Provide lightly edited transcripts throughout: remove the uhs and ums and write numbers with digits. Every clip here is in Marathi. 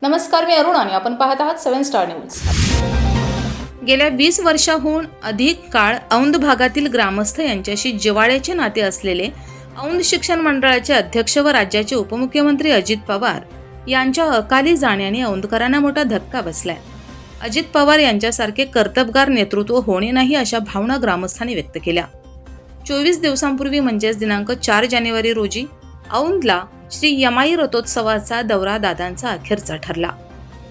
नमस्कार, मी अरुण आणि आपण पाहत आहात 7 स्टार न्यूज। गेल्या 20 वर्षांहून अधिक काळ औंध भागातील ग्रामस्थ यांच्याशी जिव्हाळ्याचे नाते असलेले औंध शिक्षण मंडळाचे अध्यक्ष व राज्याचे उपमुख्यमंत्री अजित पवार यांच्या अकाली जाण्याने औंधकरांना मोठा धक्का बसलाय। अजित पवार यांच्यासारखे कर्तबगार नेतृत्व होणे नाही अशा भावना ग्रामस्थांनी व्यक्त केल्या। 24 दिवसांपूर्वी म्हणजेच दिनांक 4 जानेवारी रोजी औंधला श्री यमाई रथोत्सवाचा दौरा दादांचा अखेरचा ठरला।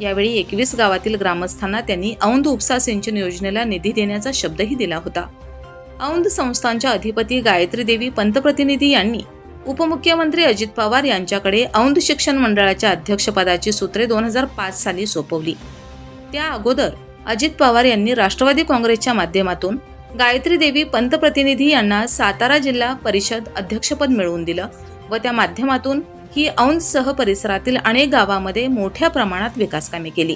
यावेळी 21 गावातील ग्रामस्थांना त्यांनी औंध उपसा सिंचन योजनेला निधी देण्याचा शब्दही दिला होता। औंध संस्थांच्या अधिपती गायत्री देवी पंतप्रतिनिधी यांनी उपमुख्यमंत्री अजित पवार यांच्याकडे औंध शिक्षण मंडळाच्या अध्यक्षपदाची सूत्रे 2005 साली सोपवली। त्या अगोदर अजित पवार यांनी राष्ट्रवादी काँग्रेसच्या माध्यमातून गायत्री देवी पंतप्रतिनिधी यांना सातारा जिल्हा परिषद अध्यक्षपद मिळवून दिलं व त्या माध्यमातून ही औंधसह परिसरातील अनेक गावांमध्ये मोठ्या प्रमाणात विकास कामे केली।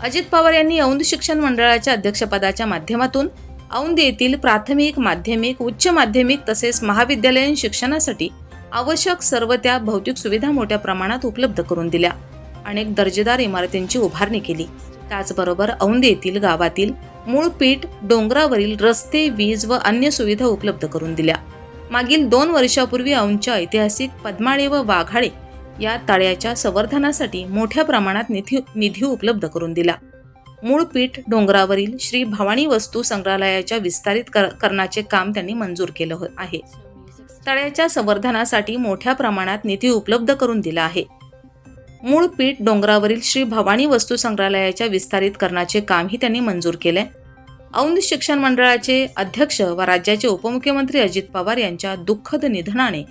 अजित पवार यांनी औंध शिक्षण मंडळाच्या अध्यक्षपदाच्या माध्यमातून औंध येथील प्राथमिक, माध्यमिक, उच्च माध्यमिक तसेच महाविद्यालयीन शिक्षणासाठी आवश्यक सर्व त्या भौतिक सुविधा मोठ्या प्रमाणात उपलब्ध करून दिल्या। अनेक दर्जेदार इमारतींची उभारणी केली। त्याचबरोबर औंध येथील गावातील मूळ पीठ, डोंगरावरील रस्ते, वीज व अन्य सुविधा उपलब्ध करून दिल्या। मागील 2 वर्षापूर्वी औंधच्या ऐतिहासिक पद्माळे व वाघाळे या तळ्याच्या संवर्धनासाठी मोठ्या प्रमाणात निधी उपलब्ध करून दिला। मूळ पीठ डोंगरावरील श्री भवानी वस्तू संग्रहालयाच्या विस्तारित करण्याचे काम त्यांनी मंजूर केलं आहे। तळ्याच्या संवर्धनासाठी मोठ्या प्रमाणात निधी उपलब्ध करून दिला आहे। मूळ पीठ डोंगरावरील श्री भवानी वस्तू संग्रहालयाच्या विस्तारित करण्याचे कामही त्यांनी मंजूर केले। औंध शिक्षण मंडळाचे अध्यक्ष व राज्याचे उपमुख्यमंत्री अजित पवार यांच्या दुःखद निधनाने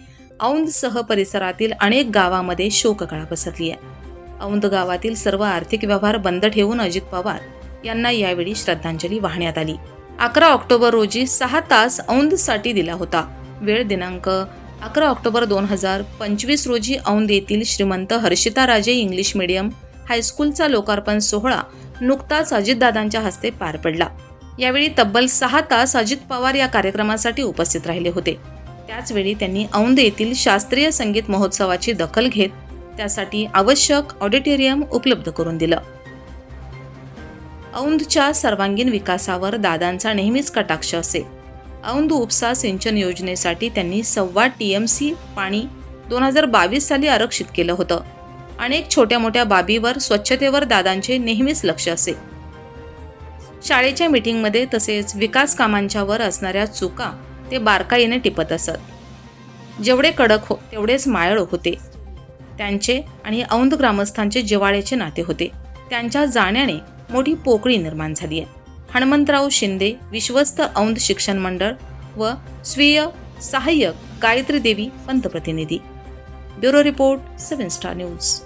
औंधसह परिसरातील अनेक गावांमध्ये शोककळा पसरली आहे। औंध गावातील सर्व आर्थिक व्यवहार बंद ठेवून अजित पवार यांना यावेळी श्रद्धांजली वाहण्यात आली। 11 ऑक्टोबर रोजी 6 तास औंधसाठी दिला होता। वेळ दिनांक 11 ऑक्टोबर 2025 रोजी औंध येथील श्रीमंत हर्षिताराजे इंग्लिश मीडियम हायस्कूलचा लोकार्पण सोहळा नुकताच अजितदादांच्या हस्ते पार पडला। यावेळी तब्बल 6 तास अजित पवार या कार्यक्रमासाठी उपस्थित राहिले होते। त्याचवेळी त्यांनी औंध येथील शास्त्रीय संगीत महोत्सवाची दखल घेत त्यासाठी आवश्यक ऑडिटोरियम उपलब्ध करून दिलं। औंधच्या सर्वांगीण विकासावर दादांचा नेहमीच कटाक्ष असे। औंध उपसा सिंचन योजनेसाठी त्यांनी 1.25 TMC पाणी 2022 साली आरक्षित केलं होतं। अनेक छोट्या मोठ्या बाबीवर, स्वच्छतेवर दादांचे नेहमीच लक्ष असे। शाळेच्या मीटिंगमध्ये तसेच विकास कामांच्यावर असणाऱ्या चुका ते बारकाईने टिपत असत। जेवढे कडक तेवढेच मायाळू होते। त्यांचे आणि औंध ग्रामस्थांचे जिव्हाळ्याचे नाते होते। त्यांच्या जाण्याने मोठी पोकळी निर्माण झाली आहे। हनुमंतराव शिंदे, विश्वस्त औंध शिक्षण मंडळ व स्वीय सहाय्यक गायत्री देवी पंतप्रतिनिधी। Bureau report 7 Star news.